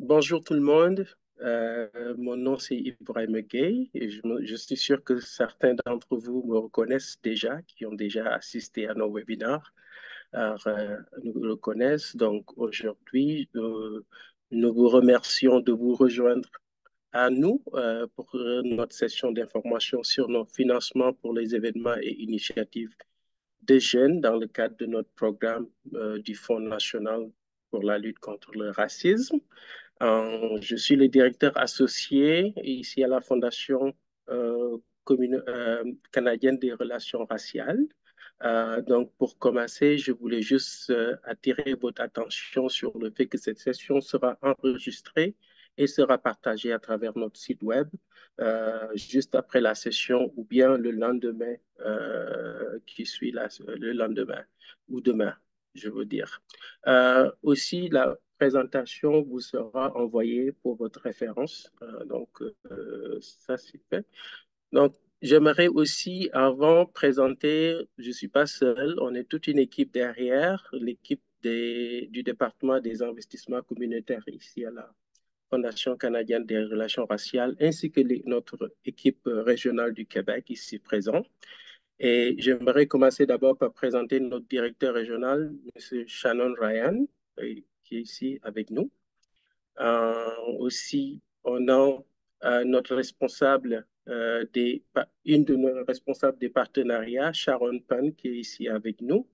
Bonjour tout le monde. Mon nom c'est Ibrahim Gueye et je suis sûr que certains d'entre vous me reconnaissent déjà, qui ont déjà assisté à nos webinaires. Alors, nous le connaissent. Donc aujourd'hui, nous vous remercions de vous rejoindre à nous pour notre session d'information sur nos financements pour les événements et initiatives des jeunes dans le cadre de notre programme du Fonds national pour la lutte contre le racisme. Je suis le directeur associé ici à la Fondation euh, canadienne des relations raciales. Donc, pour commencer, je voulais juste attirer votre attention sur le fait que cette session sera enregistrée et sera partagée à travers notre site web juste après la session ou bien le lendemain qui suit le lendemain ou demain, je veux dire. Aussi, la présentation vous sera envoyée pour votre référence. Ça, c'est fait. Donc, j'aimerais aussi, avant, présenter, je ne suis pas seul, on est toute une équipe derrière, l'équipe du département des investissements communautaires ici à la Fondation canadienne des relations raciales, ainsi que notre équipe régionale du Québec ici présente. Et j'aimerais commencer d'abord par présenter notre directeur régional, M. Shannon Ryan, qui est ici avec nous. Aussi, on a notre responsable une de nos responsables des partenariats, Sharon Pan, qui est ici avec nous.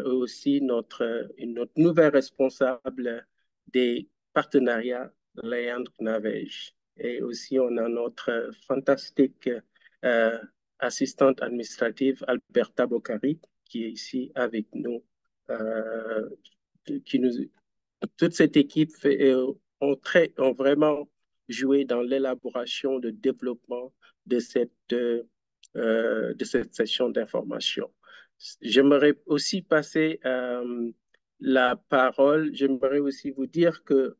Aussi, notre nouvelle responsable des partenariats, Leandre Navej. Et aussi, on a notre fantastique euh, assistante administrative, Alberta Boccari, qui est ici avec nous, euh, qui nous, toute cette équipe ont vraiment joué dans l'élaboration, le développement de cette session d'information. J'aimerais aussi passer la parole. J'aimerais aussi vous dire que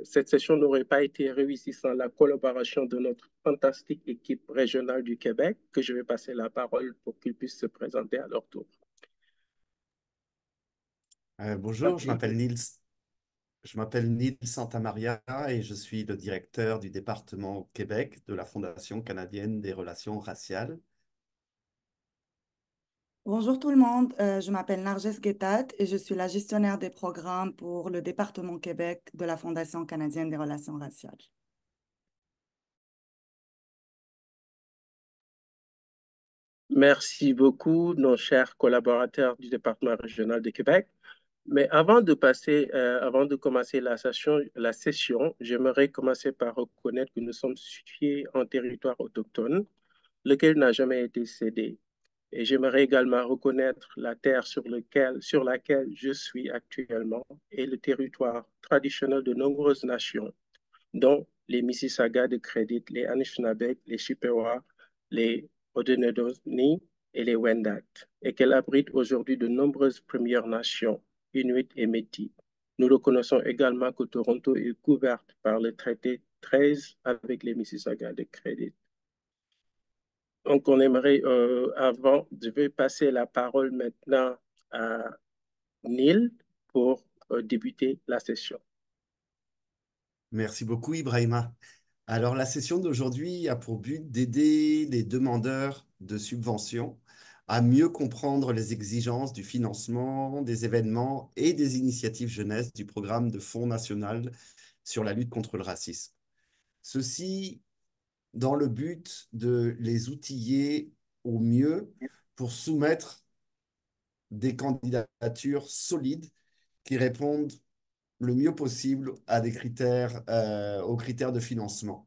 cette session n'aurait pas été réussie sans la collaboration de notre fantastique équipe régionale du Québec, que je vais passer la parole pour qu'ils puissent se présenter à leur tour. Bonjour, je m'appelle Nils Santamaria et je suis le directeur du département Québec de la Fondation canadienne des relations raciales. Bonjour tout le monde, je m'appelle Narges Guettat et je suis la gestionnaire des programmes pour le département Québec de la Fondation canadienne des relations raciales. Merci beaucoup, nos chers collaborateurs du département régional de Québec. Mais avant de commencer la session, j'aimerais commencer par reconnaître que nous sommes situés en territoire autochtone, lequel n'a jamais été cédé. Et j'aimerais également reconnaître la terre sur laquelle je suis actuellement et le territoire traditionnel de nombreuses nations, dont les Mississauga de Credit, les Anishinaabe, les Chippewa, les Haudenosaunee et les Wendat, et qu'elle abrite aujourd'hui de nombreuses Premières Nations, Inuits et Métis. Nous reconnaissons également que Toronto est couverte par le traité 13 avec les Mississauga de Credit. Donc, je vais passer la parole maintenant à Neil pour débuter la session. Merci beaucoup, Ibrahima. Alors, la session d'aujourd'hui a pour but d'aider les demandeurs de subventions à mieux comprendre les exigences du financement des événements et des initiatives jeunesse du programme de Fonds national sur la lutte contre le racisme. Ceci dans le but de les outiller au mieux pour soumettre des candidatures solides qui répondent le mieux possible à aux critères de financement.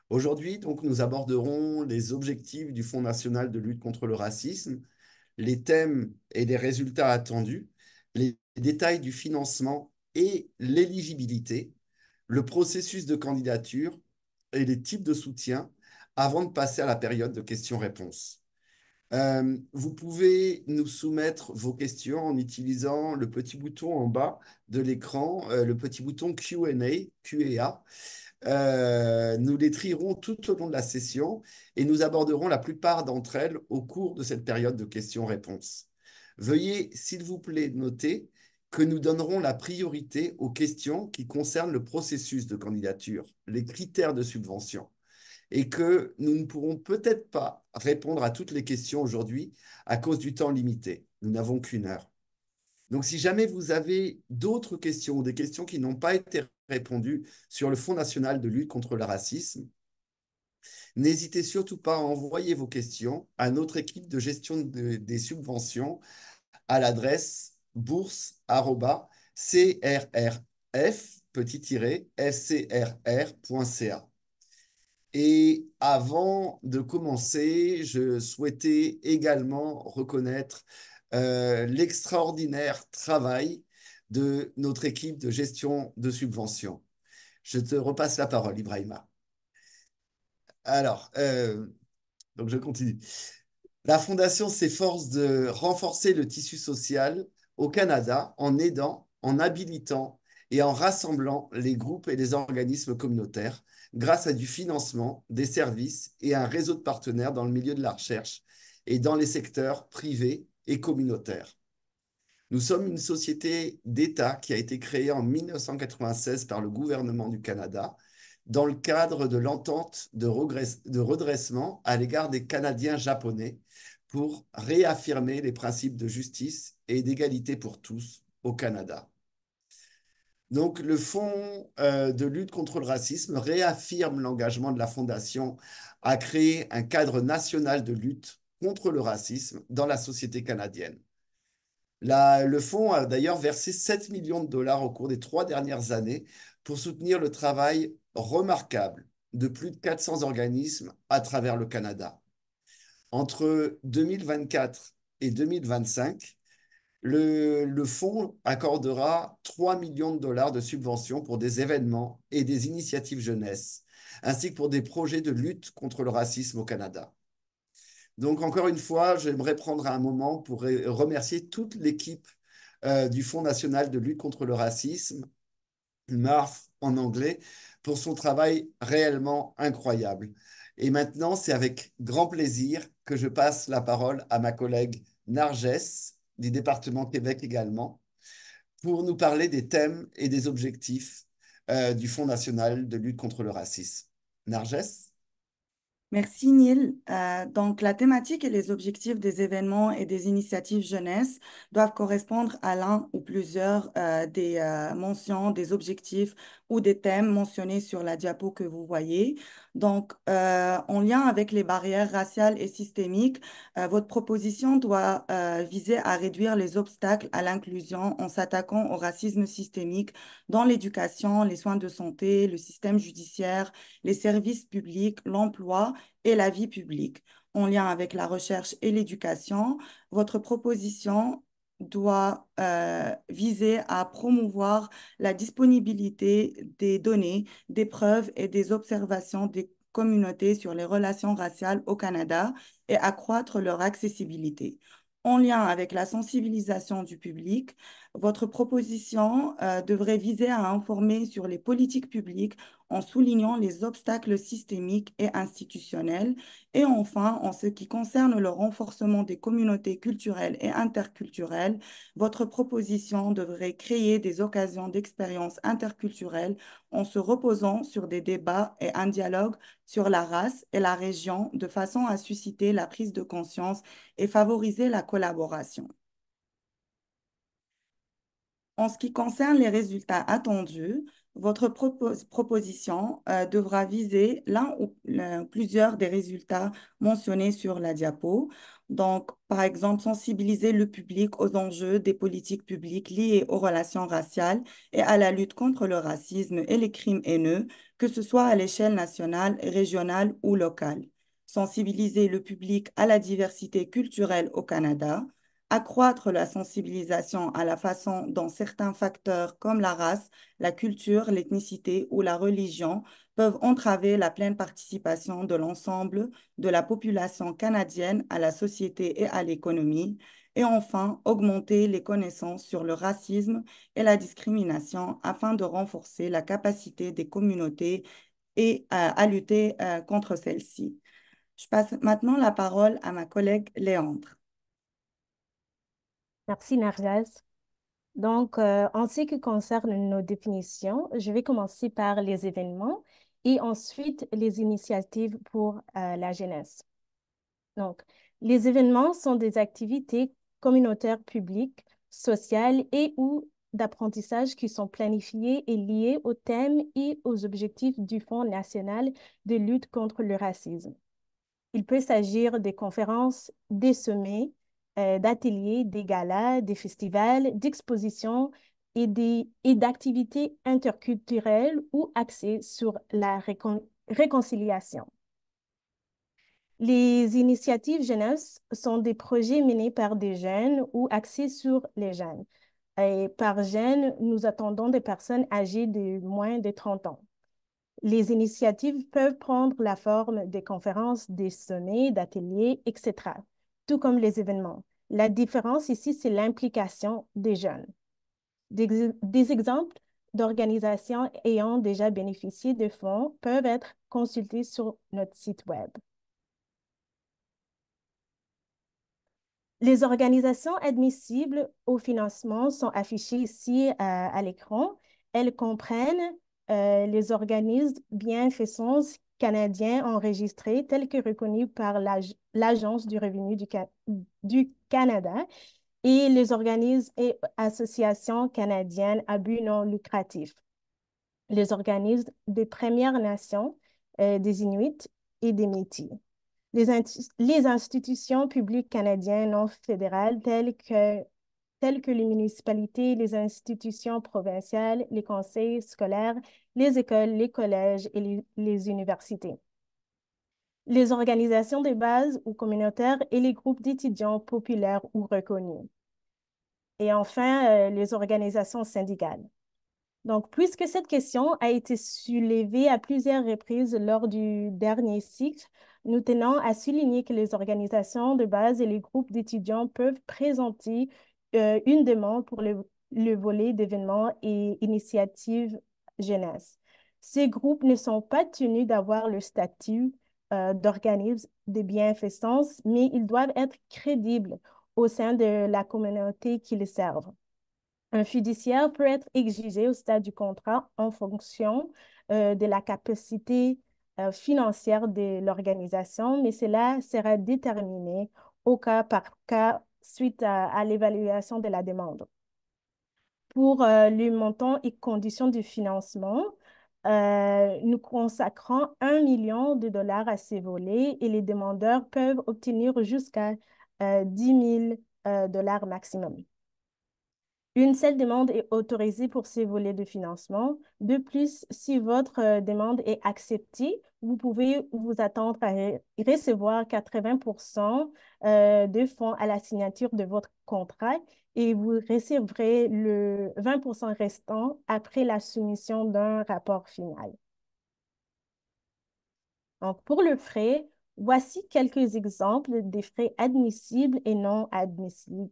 Aujourd'hui, donc, nous aborderons les objectifs du Fonds national de lutte contre le racisme, les thèmes et les résultats attendus, les détails du financement et l'éligibilité, le processus de candidature et les types de soutien avant de passer à la période de questions-réponses. Vous pouvez nous soumettre vos questions en utilisant le petit bouton en bas de l'écran, le petit bouton Q&A. Nous les trierons tout au long de la session et nous aborderons la plupart d'entre elles au cours de cette période de questions-réponses. Veuillez, s'il vous plaît, noter que nous donnerons la priorité aux questions qui concernent le processus de candidature, les critères de subvention, et que nous ne pourrons peut-être pas répondre à toutes les questions aujourd'hui à cause du temps limité. Nous n'avons qu'une heure. Donc, si jamais vous avez d'autres questions ou des questions qui n'ont pas été répondues sur le Fonds national de lutte contre le racisme, n'hésitez surtout pas à envoyer vos questions à notre équipe de gestion des subventions à l'adresse bourse@crrf-fcrr.ca. Et avant de commencer, je souhaitais également reconnaître l'extraordinaire travail de notre équipe de gestion de subventions. Je te repasse la parole, Ibrahima. Alors, donc je continue. La Fondation s'efforce de renforcer le tissu social au Canada en aidant, en habilitant et en rassemblant les groupes et les organismes communautaires grâce à du financement, des services et un réseau de partenaires dans le milieu de la recherche et dans les secteurs privés et communautaires. Nous sommes une société d'État qui a été créée en 1996 par le gouvernement du Canada dans le cadre de l'entente de redressement à l'égard des Canadiens japonais pour réaffirmer les principes de justice et d'égalité pour tous au Canada. Donc, le Fonds de lutte contre le racisme réaffirme l'engagement de la Fondation à créer un cadre national de lutte contre le racisme dans la société canadienne. Le fonds a d'ailleurs versé 7 millions de dollars au cours des 3 dernières années pour soutenir le travail remarquable de plus de 400 organismes à travers le Canada. Entre 2024 et 2025, le fonds accordera 3 millions de dollars de subventions pour des événements et des initiatives jeunesse, ainsi que pour des projets de lutte contre le racisme au Canada. Donc, encore une fois, j'aimerais prendre un moment pour remercier toute l'équipe du Fonds national de lutte contre le racisme, MARF en anglais, pour son travail réellement incroyable. Et maintenant, c'est avec grand plaisir que je passe la parole à ma collègue Narges, du département Québec également, pour nous parler des thèmes et des objectifs du Fonds national de lutte contre le racisme. Narges? Merci Neil. Donc, la thématique et les objectifs des événements et des initiatives jeunesse doivent correspondre à l'un ou plusieurs des mentions, des objectifs ou des thèmes mentionnés sur la diapo que vous voyez. Donc, en lien avec les barrières raciales et systémiques, votre proposition doit viser à réduire les obstacles à l'inclusion en s'attaquant au racisme systémique dans l'éducation, les soins de santé, le système judiciaire, les services publics, l'emploi et la vie publique. En lien avec la recherche et l'éducation, votre proposition doit viser à promouvoir la disponibilité des données, des preuves et des observations des communautés sur les relations raciales au Canada et accroître leur accessibilité. En lien avec la sensibilisation du public, votre proposition devrait viser à informer sur les politiques publiques en soulignant les obstacles systémiques et institutionnels. Et enfin, en ce qui concerne le renforcement des communautés culturelles et interculturelles, votre proposition devrait créer des occasions d'expériences interculturelles en se reposant sur des débats et un dialogue sur la race et la région de façon à susciter la prise de conscience et favoriser la collaboration. En ce qui concerne les résultats attendus, votre proposition devra viser l'un ou plusieurs des résultats mentionnés sur la diapo. Donc, par exemple, sensibiliser le public aux enjeux des politiques publiques liées aux relations raciales et à la lutte contre le racisme et les crimes haineux, que ce soit à l'échelle nationale, régionale ou locale. Sensibiliser le public à la diversité culturelle au Canada, accroître la sensibilisation à la façon dont certains facteurs comme la race, la culture, l'ethnicité ou la religion peuvent entraver la pleine participation de l'ensemble de la population canadienne à la société et à l'économie. Et enfin, augmenter les connaissances sur le racisme et la discrimination afin de renforcer la capacité des communautés et à lutter contre celles-ci. Je passe maintenant la parole à ma collègue Léandre. Merci, Narges. Donc, en ce qui concerne nos définitions, je vais commencer par les événements et ensuite les initiatives pour la jeunesse. Donc, les événements sont des activités communautaires publiques, sociales et ou d'apprentissage qui sont planifiées et liées aux thèmes et aux objectifs du Fonds national de lutte contre le racisme. Il peut s'agir des conférences, des sommets, d'ateliers, des galas, des festivals, d'expositions et d'activités interculturelles ou axées sur la réconciliation. Les initiatives jeunesse sont des projets menés par des jeunes ou axés sur les jeunes. Et par jeunes, nous attendons des personnes âgées de moins de 30 ans. Les initiatives peuvent prendre la forme des conférences, des sommets, d'ateliers, etc., tout comme les événements. La différence ici, c'est l'implication des jeunes. Des exemples d'organisations ayant déjà bénéficié de fonds peuvent être consultés sur notre site Web. Les organisations admissibles au financement sont affichées ici à l'écran. Elles comprennent les organismes bienfaisance canadiens enregistrés tels que reconnus par l'Agence du revenu du Canada et les organismes et associations canadiennes à but non lucratif, les organismes des Premières Nations, des Inuits et des Métis. Les institutions publiques canadiennes non fédérales telles que les municipalités, les institutions provinciales, les conseils scolaires, les écoles, les collèges et les universités. Les organisations de base ou communautaires et les groupes d'étudiants populaires ou reconnus. Et enfin, les organisations syndicales. Donc, puisque cette question a été soulevée à plusieurs reprises lors du dernier cycle, nous tenons à souligner que les organisations de base et les groupes d'étudiants peuvent présenter une demande pour le volet d'événements et initiatives jeunesse. Ces groupes ne sont pas tenus d'avoir le statut d'organisme de bienfaisance, mais ils doivent être crédibles au sein de la communauté qu'ils servent. Un fiduciaire peut être exigé au stade du contrat en fonction de la capacité financière de l'organisation, mais cela sera déterminé au cas par cas suite à l'évaluation de la demande. Pour le montant et conditions du financement, nous consacrons 1 million de dollars à ces volets et les demandeurs peuvent obtenir jusqu'à 10 000 dollars maximum. Une seule demande est autorisée pour ces volets de financement. De plus, si votre demande est acceptée, vous pouvez vous attendre à recevoir 80% de fonds à la signature de votre contrat et vous recevrez le 20% restant après la soumission d'un rapport final. Donc, pour le frais, voici quelques exemples des frais admissibles et non admissibles.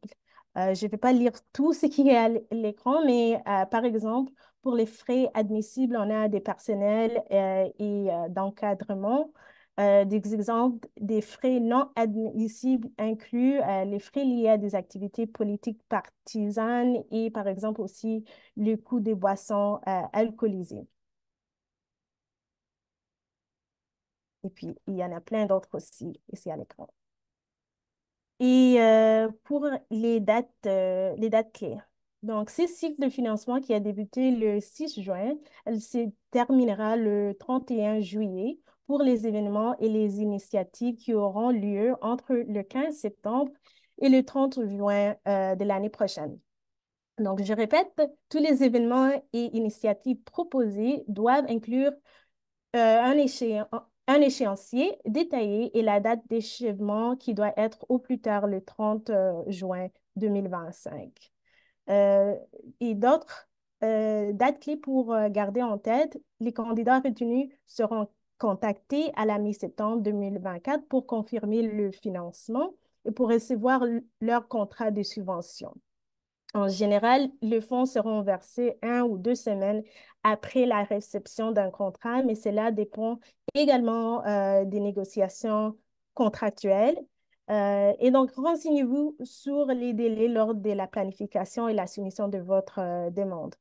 Je ne vais pas lire tout ce qui est à l'écran, mais par exemple, pour les frais admissibles, on a des personnels et d'encadrement. Des exemples des frais non admissibles incluent les frais liés à des activités politiques partisanes et par exemple aussi le coût des boissons alcoolisées. Et puis, il y en a plein d'autres aussi ici à l'écran. Et pour les dates clés. Donc, ce cycle de financement qui a débuté le 6 juin, elle se terminera le 31 juillet pour les événements et les initiatives qui auront lieu entre le 15 septembre et le 30 juin de l'année prochaine. Donc, je répète, tous les événements et initiatives proposés doivent inclure un échéancier détaillé et la date d'achèvement qui doit être au plus tard le 30 juin 2025. Et d'autres dates clés pour garder en tête, les candidats retenus seront contactés à la mi-septembre 2024 pour confirmer le financement et pour recevoir leur contrat de subvention. En général, les fonds seront versés 1 ou 2 semaines après la réception d'un contrat, mais cela dépend également des négociations contractuelles. Et donc, renseignez-vous sur les délais lors de la planification et la soumission de votre demande.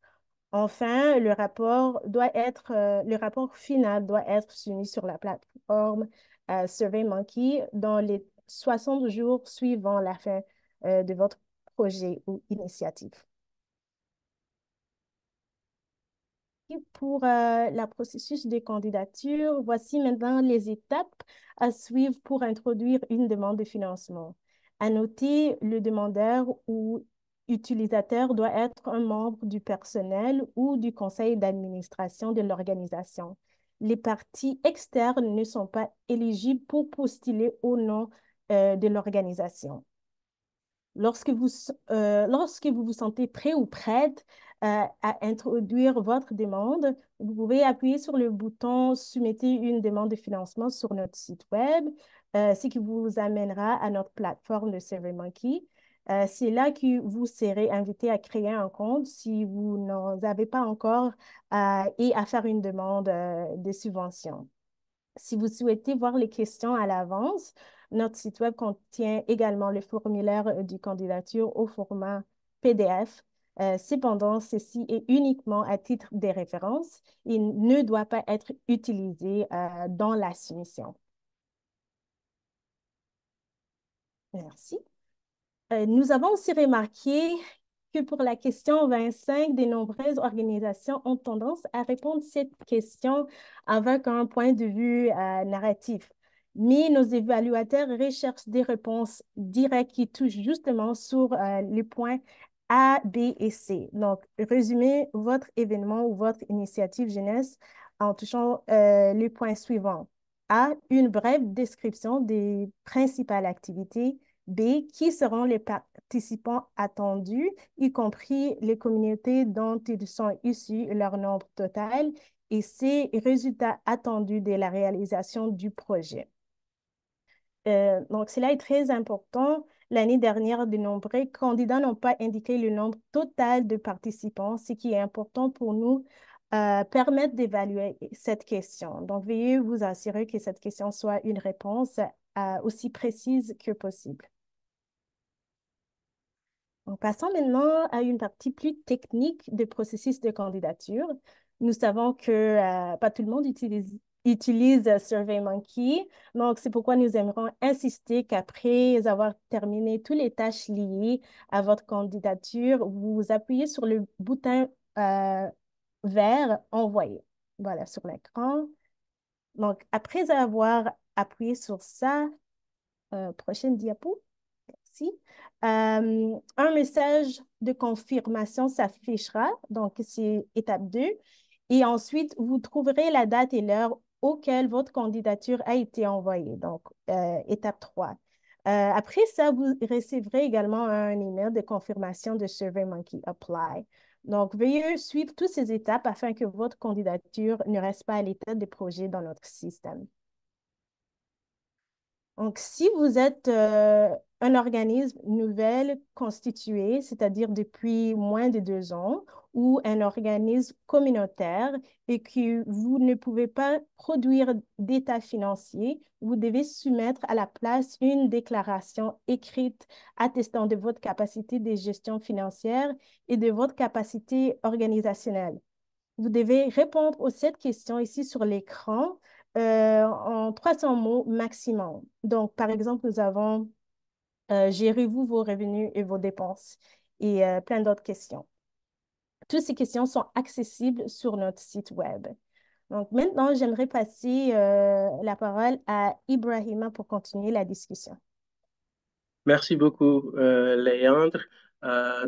Enfin, le rapport final doit être soumis sur la plateforme SurveyMonkey dans les 60 jours suivant la fin de votre projet ou initiative. Pour le processus de candidature, voici maintenant les étapes à suivre pour introduire une demande de financement. À noter, le demandeur ou utilisateur doit être un membre du personnel ou du conseil d'administration de l'organisation. Les parties externes ne sont pas éligibles pour postuler au nom de l'organisation. Lorsque vous vous sentez prêt ou prête à introduire votre demande, vous pouvez appuyer sur le bouton « Soumettez une demande de financement » sur notre site web, ce qui vous amènera à notre plateforme de SurveyMonkey. C'est là que vous serez invité à créer un compte si vous n'en avez pas encore et à faire une demande de subvention. Si vous souhaitez voir les questions à l'avance, notre site web contient également le formulaire de candidature au format PDF. Cependant, ceci est uniquement à titre de référence et ne doit pas être utilisé dans la soumission. Merci. Nous avons aussi remarqué que pour la question 25, de nombreuses organisations ont tendance à répondre à cette question avec un point de vue narratif. Mais nos évaluateurs recherchent des réponses directes qui touchent justement sur les points A, B et C. Donc, résumez votre événement ou votre initiative jeunesse en touchant les points suivants. A, une brève description des principales activités. B, qui seront les participants attendus, y compris les communautés dont ils sont issus, leur nombre total, et C, résultats attendus de la réalisation du projet. Donc, cela est très important. L'année dernière, de nombreux candidats n'ont pas indiqué le nombre total de participants, ce qui est important pour nous permettre d'évaluer cette question. Donc, veuillez vous assurer que cette question soit une réponse aussi précise que possible. Donc, passons maintenant à une partie plus technique du processus de candidature. Nous savons que pas tout le monde utilise SurveyMonkey. Donc, c'est pourquoi nous aimerions insister qu'après avoir terminé toutes les tâches liées à votre candidature, vous appuyez sur le bouton vert « Envoyer ». Voilà, sur l'écran. Donc, après avoir appuyé sur ça, prochaine diapo. Merci. Un message de confirmation s'affichera, donc c'est étape 2. Et ensuite, vous trouverez la date et l'heure auquel votre candidature a été envoyée, donc étape 3. Après ça, vous recevrez également un email de confirmation de SurveyMonkey Apply. Donc, veuillez suivre toutes ces étapes afin que votre candidature ne reste pas à l'état de projet dans notre système. Donc, si vous êtes un organisme nouvel constitué, c'est-à-dire depuis moins de 2 ans, ou un organisme communautaire et que vous ne pouvez pas produire d'état financier, vous devez soumettre à la place une déclaration écrite attestant de votre capacité de gestion financière et de votre capacité organisationnelle. Vous devez répondre aux 7 questions ici sur l'écran en 300 mots maximum. Donc, par exemple, nous avons gérez-vous vos revenus et vos dépenses et plein d'autres questions. Toutes ces questions sont accessibles sur notre site web. Donc, maintenant, j'aimerais passer la parole à Ibrahima pour continuer la discussion. Merci beaucoup, Léandre.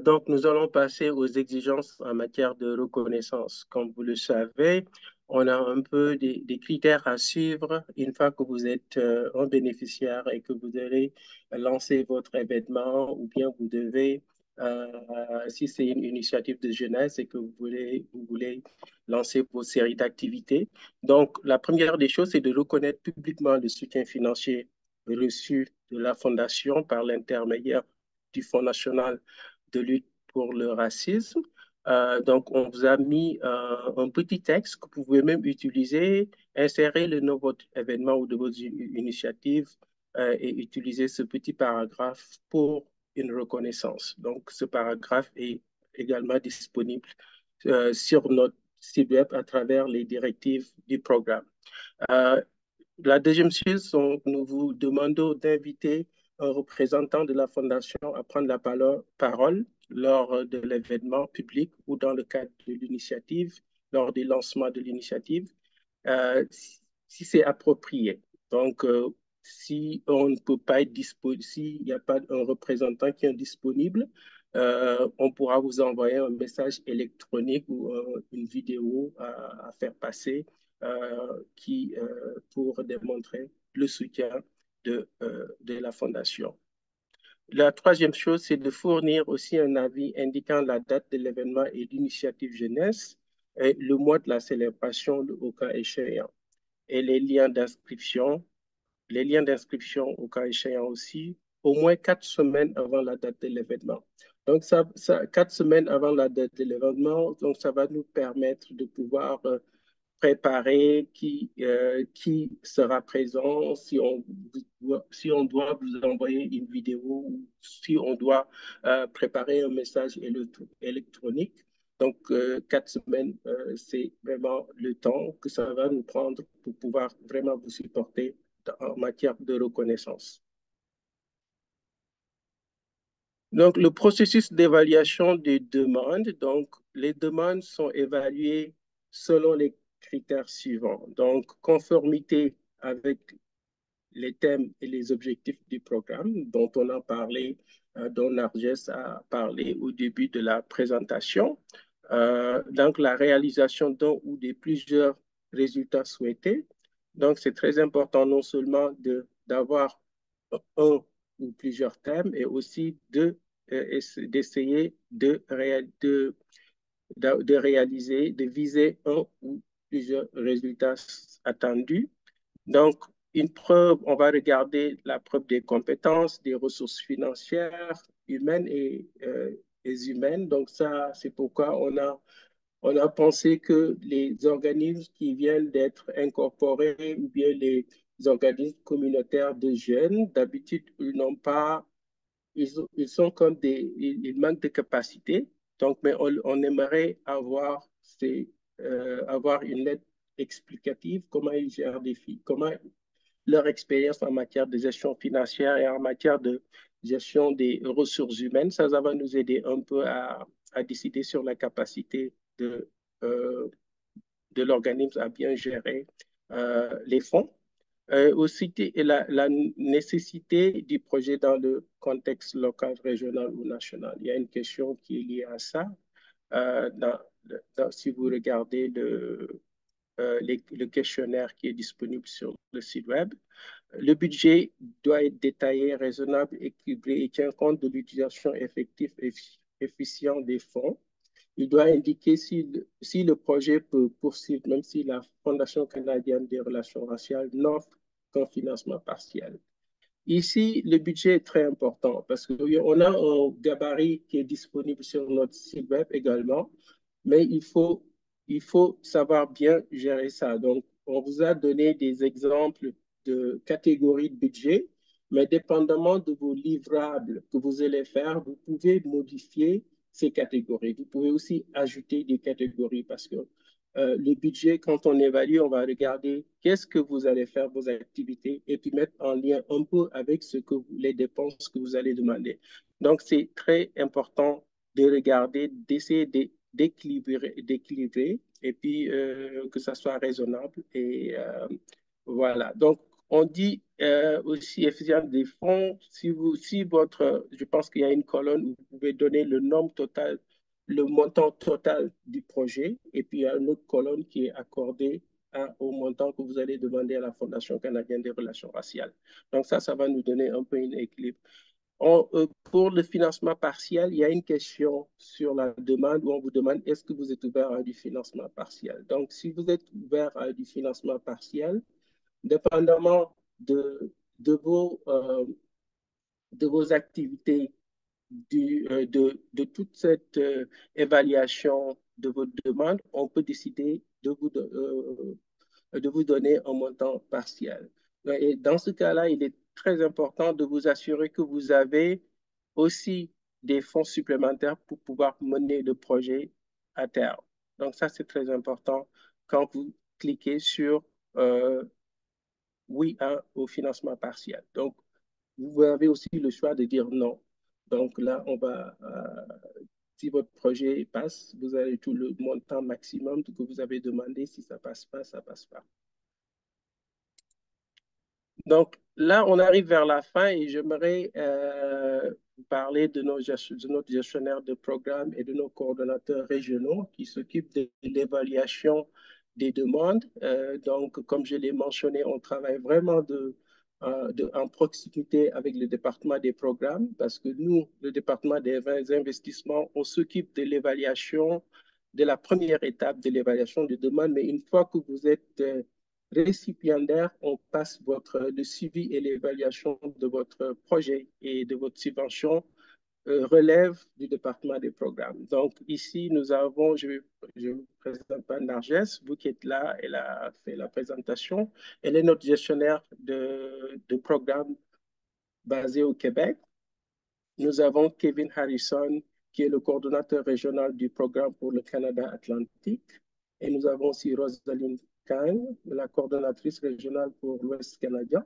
Donc, nous allons passer aux exigences en matière de reconnaissance. Comme vous le savez, on a un peu des critères à suivre une fois que vous êtes un bénéficiaire et que vous allez lancer votre événement ou bien vous devez, si c'est une initiative de jeunesse et que vous voulez lancer vos séries d'activités. Donc, la première des choses, c'est de reconnaître publiquement le soutien financier reçu de la Fondation par l'intermédiaire du Fonds national de lutte pour le racisme. Donc, on vous a mis un petit texte que vous pouvez même utiliser, insérer le nom de votre événement ou de vos initiatives et utiliser ce petit paragraphe pour une reconnaissance. Donc, ce paragraphe est également disponible sur notre site web à travers les directives du programme. Euh, la deuxième chose, nous vous demandons d'inviter un représentant de la Fondation à prendre la parole lors de l'événement public ou dans le cadre de l'initiative, lors du lancement de l'initiative, si c'est approprié. Donc, si on ne peut pas être disponible, s'il n'y a pas un représentant qui est disponible, on pourra vous envoyer un message électronique ou une vidéo à faire passer pour démontrer le soutien de la Fondation. La troisième chose, c'est de fournir aussi un avis indiquant la date de l'événement et l'initiative jeunesse et le mois de la célébration au cas échéant. Et les liens d'inscription au cas échéant aussi, au moins 4 semaines avant la date de l'événement. Donc, 4 semaines avant la date de l'événement, donc ça va nous permettre de pouvoir préparer qui sera présent, si on doit vous envoyer une vidéo ou si on doit préparer un message électronique. Donc, 4 semaines, c'est vraiment le temps que ça va nous prendre pour pouvoir vraiment vous supporter en matière de reconnaissance. Donc, le processus d'évaluation des demandes, donc les demandes sont évaluées selon les critères suivants. Donc, conformité avec les thèmes et les objectifs du programme dont on a parlé, dont Narges a parlé au début de la présentation. Donc, la réalisation d'un ou de plusieurs résultats souhaités. Donc, c'est très important non seulement d'avoir un ou plusieurs thèmes et aussi d'essayer de réaliser, de viser un ou plusieurs résultats attendus. Donc, une preuve, on va regarder la preuve des compétences, des ressources financières, humaines et humaines. Donc, ça, c'est pourquoi on a pensé que les organismes qui viennent d'être incorporés ou bien les organismes communautaires de jeunes, d'habitude, ils n'ont pas, ils sont comme ils manquent de capacité. Donc, mais on aimerait avoir une lettre explicative, comment ils gèrent des filles, comment leur expérience en matière de gestion financière et en matière de gestion des ressources humaines. Ça va nous aider un peu à décider sur la capacité euh, de l'organisme à bien gérer les fonds. Aussi, la nécessité du projet dans le contexte local, régional ou national. Il y a une question qui est liée à ça. Si vous regardez le questionnaire qui est disponible sur le site web, le budget doit être détaillé, raisonnable, équilibré et tient compte de l'utilisation effective et efficiente des fonds. Il doit indiquer si le projet peut poursuivre, même si la Fondation canadienne des relations raciales n'offre qu'un financement partiel. Ici, le budget est très important parce qu'on a un gabarit qui est disponible sur notre site web également, mais il faut savoir bien gérer ça. Donc, on vous a donné des exemples de catégories de budget, mais dépendamment de vos livrables que vous allez faire, vous pouvez modifier ces catégories. Vous pouvez aussi ajouter des catégories parce que le budget, quand on évalue, on va regarder qu'est-ce que vous allez faire, vos activités, et puis mettre en lien un peu avec les dépenses que vous allez demander. Donc, c'est très important de regarder, d'essayer d'équilibrer, et puis que ça soit raisonnable. Et voilà. Donc, on dit aussi efficience des fonds. Je pense qu'il y a une colonne où vous pouvez donner le nombre total, le montant total du projet, et puis il y a une autre colonne qui est accordée au montant que vous allez demander à la Fondation canadienne des relations raciales. Donc ça va nous donner un peu un équilibre. Pour le financement partiel, il y a une question sur la demande où on vous demande est-ce que vous êtes ouvert à du financement partiel. Donc, si vous êtes ouvert à du financement partiel, dépendamment de vos activités, de toute cette évaluation de vos demandes, on peut décider de vous donner un montant partiel. Et dans ce cas-là, il est très important de vous assurer que vous avez aussi des fonds supplémentaires pour pouvoir mener le projet à terme. Donc ça, c'est très important quand vous cliquez sur oui au financement partiel. Donc, vous avez aussi le choix de dire non. Donc là, si votre projet passe, vous avez tout le montant maximum que vous avez demandé. Si ça passe pas, ça passe pas. Donc là, on arrive vers la fin et j'aimerais parler de notre gestionnaire de programme et de nos coordonnateurs régionaux qui s'occupent de l'évaluation des demandes. Donc, comme je l'ai mentionné, on travaille vraiment en proximité avec le département des programmes parce que nous, le département des investissements, on s'occupe de l'évaluation, de la première étape de l'évaluation des demandes. Mais une fois que vous êtes récipiendaire, on passe le suivi et l'évaluation de votre projet et de votre subvention relève du département des programmes. Donc ici, nous avons, je vous présente pas Narges, vous qui êtes là, elle a fait la présentation. Elle est notre gestionnaire de programme basé au Québec. Nous avons Kevin Harrison, qui est le coordonnateur régional du programme pour le Canada Atlantique. Et nous avons aussi Rosaline Kang, la coordonnatrice régionale pour l'Ouest canadien.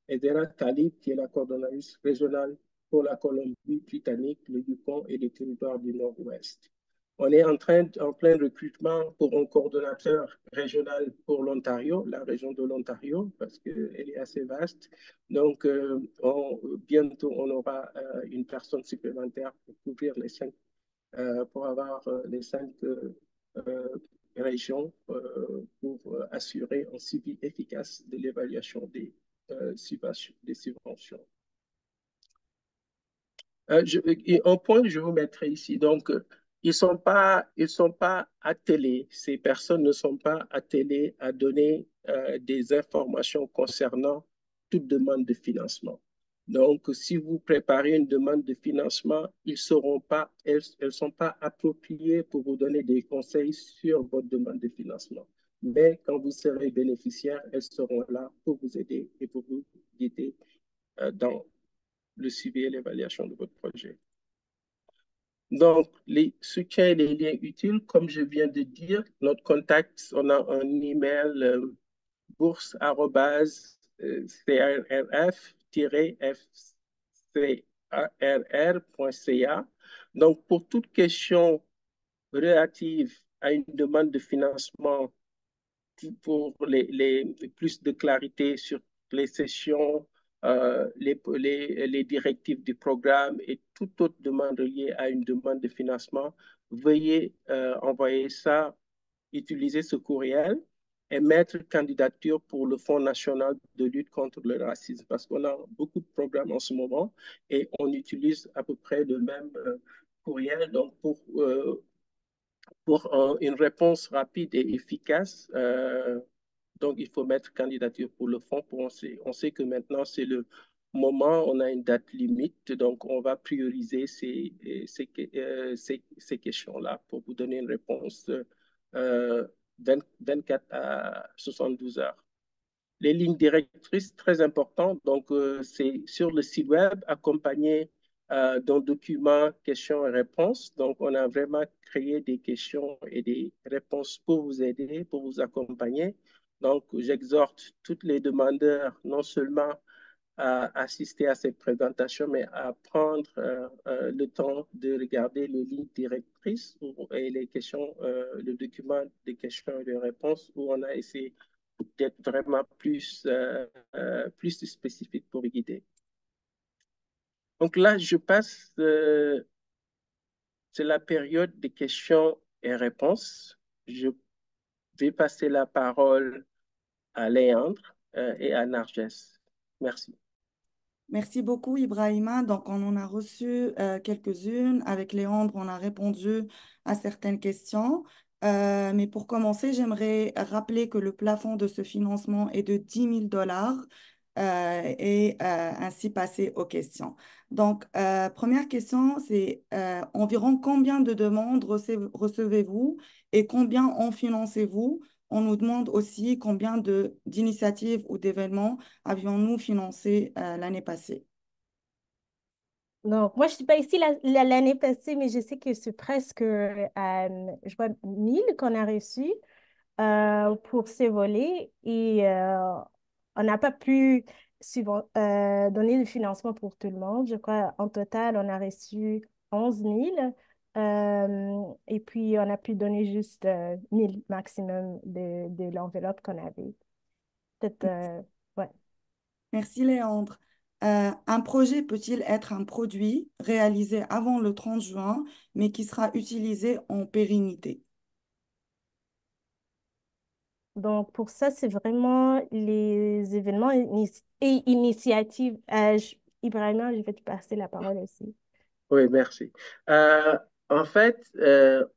Et Dera Talib, qui est la coordonnatrice régionale pour la Colombie-Britannique, le Yukon et les territoires du Nord-Ouest. On est en plein recrutement pour un coordonnateur régional pour l'Ontario, la région de l'Ontario, parce qu'elle est assez vaste. Donc, bientôt, on aura une personne supplémentaire pour couvrir pour avoir les 5 régions pour assurer un suivi efficace de l'évaluation des subventions. Un point que je vous mettrai ici, donc, ils sont pas attelés, ces personnes ne sont pas attelées à donner des informations concernant toute demande de financement. Donc, si vous préparez une demande de financement, elles sont pas appropriées pour vous donner des conseils sur votre demande de financement. Mais quand vous serez bénéficiaire, elles seront là pour vous aider et pour vous guider dans le suivi et l'évaluation de votre projet. Donc, les soutiens et les liens utiles, comme je viens de dire, notre contact, on a un email bourse@crf-fcrr.ca. Donc, pour toute question relative à une demande de financement pour plus de clarité sur les sessions, les directives du programme et toute autre demande liée à une demande de financement, veuillez envoyer ça, utiliser ce courriel et mettre candidature pour le Fonds national de lutte contre le racisme parce qu'on a beaucoup de programmes en ce moment et on utilise à peu près le même courriel. Donc, pour une réponse rapide et efficace, donc il faut mettre candidature pour le fonds. On sait que maintenant, c'est le moment, on a une date limite, donc on va prioriser ces questions-là pour vous donner une réponse 24 à 72 heures. Les lignes directrices, très importantes, donc c'est sur le site web, accompagné d'un document questions et réponses. Donc, on a vraiment créé des questions et des réponses pour vous aider, pour vous accompagner. Donc, j'exhorte tous les demandeurs non seulement à assister à cette présentation, mais à prendre le temps de regarder les lignes directrices et les questions, le document des questions et des réponses où on a essayé d'être vraiment plus spécifique pour guider. Donc là, c'est la période des questions et réponses. Je vais passer la parole à Léandre et à Narges. Merci. Merci beaucoup, Ibrahima. Donc, on en a reçu quelques-unes. Avec Léandre, on a répondu à certaines questions. Mais pour commencer, j'aimerais rappeler que le plafond de ce financement est de 10 000 $ et ainsi passer aux questions. Donc, première question, c'est environ combien de demandes recevez-vous et combien en financez-vous? On nous demande aussi combien d'initiatives ou d'événements avions-nous financé l'année passée. Donc, moi, je ne suis pas ici l'année passée, mais je sais que c'est presque, je vois, 1000 qu'on a reçus pour ces volets et on n'a pas pu donner le financement pour tout le monde. Je crois en total, on a reçu 11 000 et puis on a pu donner juste 1000 maximum de l'enveloppe qu'on avait. Peut-être, ouais. Merci Léandre. Un projet peut-il être un produit réalisé avant le 30 juin, mais qui sera utilisé en pérennité? Donc, pour ça, c'est vraiment les événements et initiatives. Ibrahima, je vais te passer la parole aussi. Oui, merci. En fait,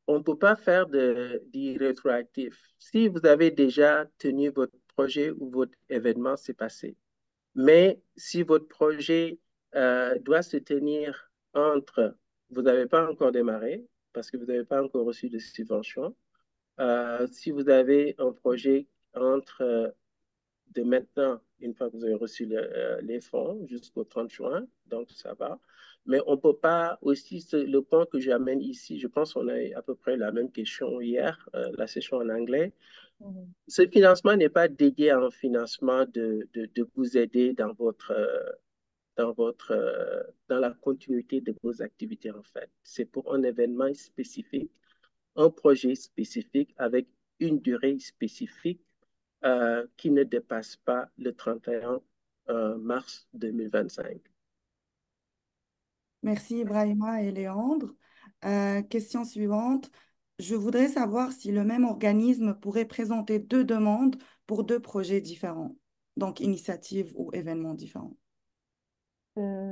on ne peut pas faire d'irrétroactif. Si vous avez déjà tenu votre projet ou votre événement, c'est passé. Mais si votre projet doit se tenir entre, vous n'avez pas encore démarré parce que vous n'avez pas encore reçu de subvention. Si vous avez un projet entre de maintenant, une fois que vous avez reçu les fonds, jusqu'au 30 juin, donc ça va. Mais on ne peut pas aussi, le point que j'amène ici, je pense qu'on a à peu près la même question hier, la session en anglais. Mhm. Ce financement n'est pas dédié à un financement de vous aider dans la continuité de vos activités, en fait. C'est pour un événement spécifique, un projet spécifique avec une durée spécifique qui ne dépasse pas le 31 mars 2025. Merci Ibrahima et Léandre. Question suivante. Je voudrais savoir si le même organisme pourrait présenter deux demandes pour deux projets différents, donc initiatives ou événements différents. Non.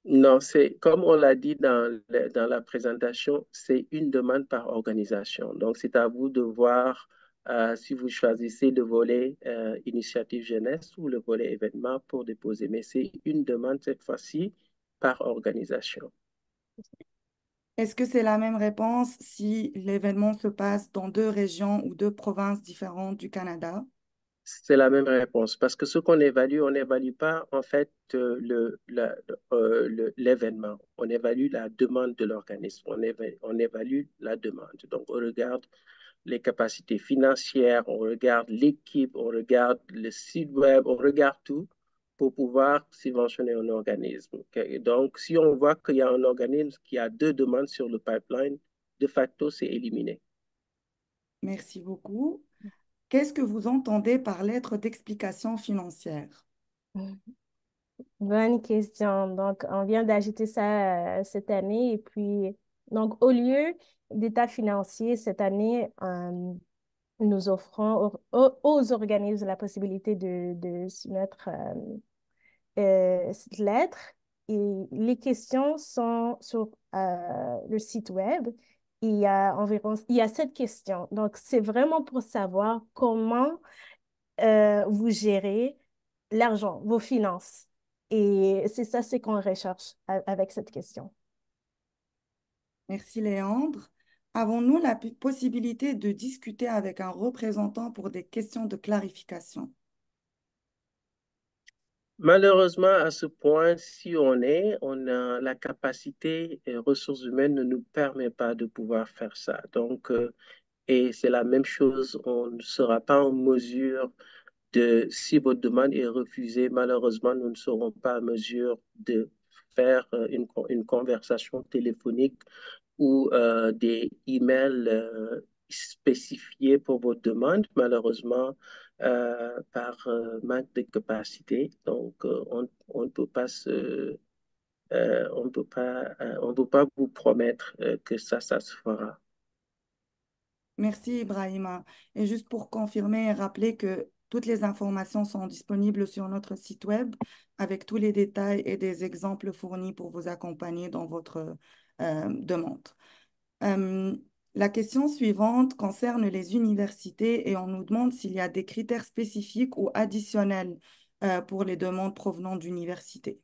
Non, c'est comme on l'a dit dans la présentation, c'est une demande par organisation. Donc, c'est à vous de voir si vous choisissez le volet initiative jeunesse ou le volet événement pour déposer. Mais c'est une demande cette fois-ci par organisation. Est-ce que c'est la même réponse si l'événement se passe dans deux régions ou deux provinces différentes du Canada? C'est la même réponse parce que ce qu'on évalue, on n'évalue pas en fait l'événement, on évalue la demande de l'organisme, on évalue la demande. Donc, on regarde les capacités financières, on regarde l'équipe, on regarde le site web, on regarde tout pour pouvoir subventionner un organisme. Okay? Donc, si on voit qu'il y a un organisme qui a deux demandes sur le pipeline, de facto, c'est éliminé. Merci beaucoup. Qu'est-ce que vous entendez par lettre d'explication financière? Bonne question. Donc, on vient d'ajouter ça cette année. Et puis, donc, au lieu d'état financier, cette année, nous offrons aux organismes la possibilité de soumettre cette lettre. Et les questions sont sur le site web. Il y a 7 questions. Donc, c'est vraiment pour savoir comment vous gérez l'argent, vos finances. Et c'est ça, c'est qu'on recherche avec cette question. Merci Léandre. Avons-nous la possibilité de discuter avec un représentant pour des questions de clarification? Malheureusement, à ce point, si on a la capacité et ressources humaines ne nous permet pas de pouvoir faire ça. Donc, et c'est la même chose, on ne sera pas en mesure si votre demande est refusée, malheureusement, nous ne serons pas en mesure de faire une conversation téléphonique ou des emails spécifiés pour votre demande, malheureusement, par manque de capacité. Donc, on ne peut pas on peut pas vous promettre que ça se fera. Merci Ibrahima. Et juste pour confirmer et rappeler que toutes les informations sont disponibles sur notre site web avec tous les détails et des exemples fournis pour vous accompagner dans votre demande. Euh, la question suivante concerne les universités et on nous demande s'il y a des critères spécifiques ou additionnels pour les demandes provenant d'universités.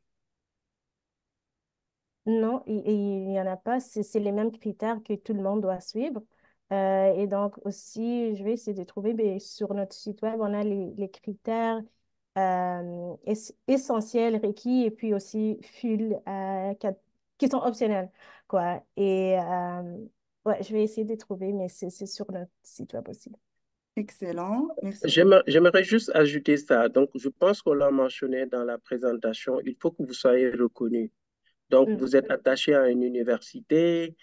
Non, il n'y en a pas. C'est les mêmes critères que tout le monde doit suivre. Et donc aussi, je vais essayer de trouver, mais sur notre site web, on a les critères essentiels requis et puis aussi full qui sont optionnels, quoi. Et ouais, je vais essayer de trouver, mais c'est sur notre site web aussi. Excellent. Merci beaucoup. J'aimerais juste ajouter ça. Donc, je pense qu'on l'a mentionné dans la présentation. Il faut que vous soyez reconnu. Donc, Mm. vous êtes attaché à une université,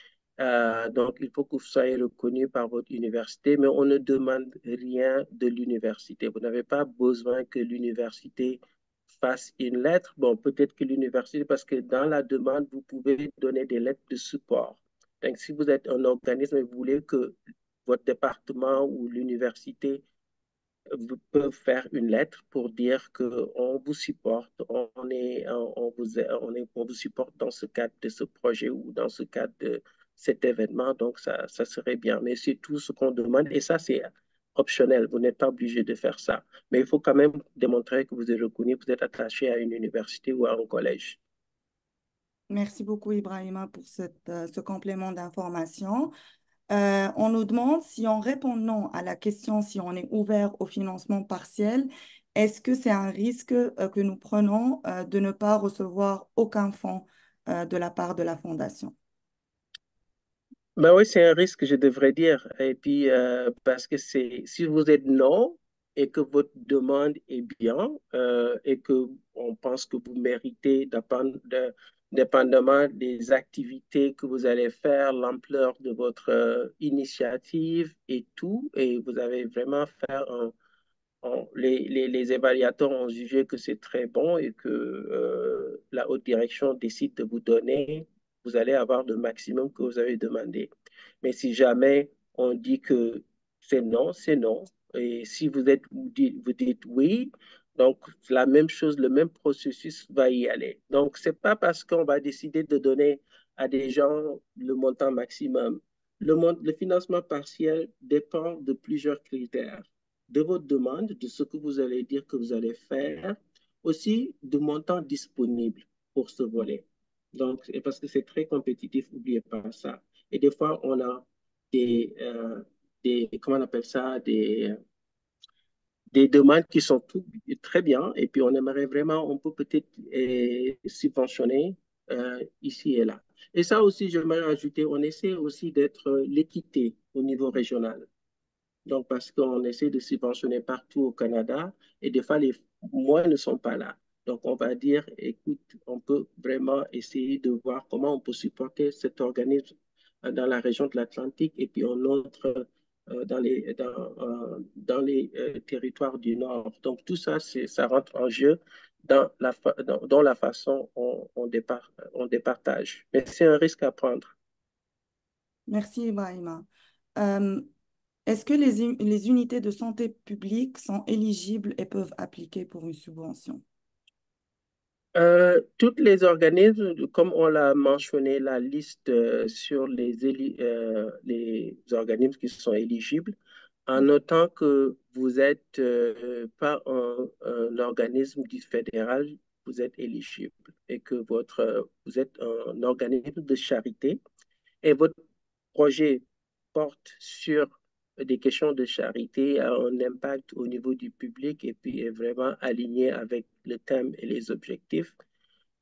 donc il faut que vous soyez reconnu par votre université, mais on ne demande rien de l'université. Vous n'avez pas besoin que l'université fasse une lettre. Bon, peut-être que l'université, parce que dans la demande, vous pouvez donner des lettres de support. Donc, si vous êtes un organisme et vous voulez que votre département ou l'université vous peuvent faire une lettre pour dire qu'on vous supporte, on vous supporte dans ce cadre de ce projet ou dans ce cadre de cet événement. Donc, ça serait bien. Mais c'est tout ce qu'on demande. Et ça, c'est optionnel. Vous n'êtes pas obligé de faire ça. Mais il faut quand même démontrer que vous êtes reconnu, vous êtes attaché à une université ou à un collège. Merci beaucoup, Ibrahima, pour ce complément d'information. On nous demande si on répond non à la question si on est ouvert au financement partiel, est-ce que c'est un risque que nous prenons de ne pas recevoir aucun fonds de la part de la Fondation? Ben oui, c'est un risque, je devrais dire. Et puis, parce que si vous êtes non et que votre demande est bien et que on pense que vous méritez, dépendamment des activités que vous allez faire, l'ampleur de votre initiative et tout, et vous avez vraiment fait les évaluateurs ont jugé que c'est très bon et que la haute direction décide de vous donner, vous allez avoir le maximum que vous avez demandé. Mais si jamais on dit que c'est non, c'est non. Et si vous dites oui, donc la même chose, le même processus va y aller. Donc, c'est pas parce qu'on va décider de donner à des gens le montant maximum. Le financement partiel dépend de plusieurs critères de votre demande, de ce que vous allez dire que vous allez faire, aussi du montant disponible pour ce volet. Donc, parce que c'est très compétitif, n'oubliez pas ça. Et des fois, on a comment on appelle ça, des demandes qui sont très bien, et puis on aimerait vraiment, on peut peut-être subventionner ici et là. Et ça aussi, j'aimerais ajouter, on essaie aussi d'être l'équité au niveau régional. Donc, parce qu'on essaie de subventionner partout au Canada et des fois, les moyens ne sont pas là. Donc, on va dire, écoute, on peut vraiment essayer de voir comment on peut supporter cet organisme dans la région de l'Atlantique et puis un autre dans les territoires du Nord. Donc, tout ça, ça rentre en jeu dans la façon dont on départage. Mais c'est un risque à prendre. Merci, Ibrahima. Euh, Est-ce que les unités de santé publique sont éligibles et peuvent appliquer pour une subvention? Tous les organismes, comme on l'a mentionné, la liste sur les organismes qui sont éligibles, en notant que vous n'êtes pas un organisme du fédéral, vous êtes éligible et que vous êtes un organisme de charité et votre projet porte sur des questions de charité, a un impact au niveau du public et puis est vraiment aligné avec le thème et les objectifs,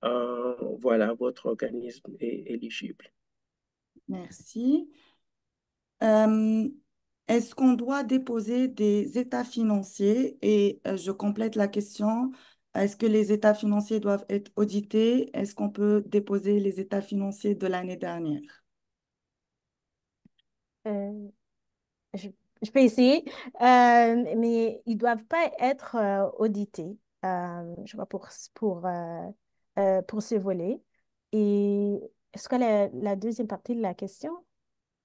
voilà, votre organisme est éligible. Merci. Euh, Est-ce qu'on doit déposer des états financiers? Et je complète la question. Est-ce que les états financiers doivent être audités? Est-ce qu'on peut déposer les états financiers de l'année dernière? Euh, je, je peux essayer, mais ils ne doivent pas être audités, je vois, pour ce volet. Et est-ce que la deuxième partie de la question?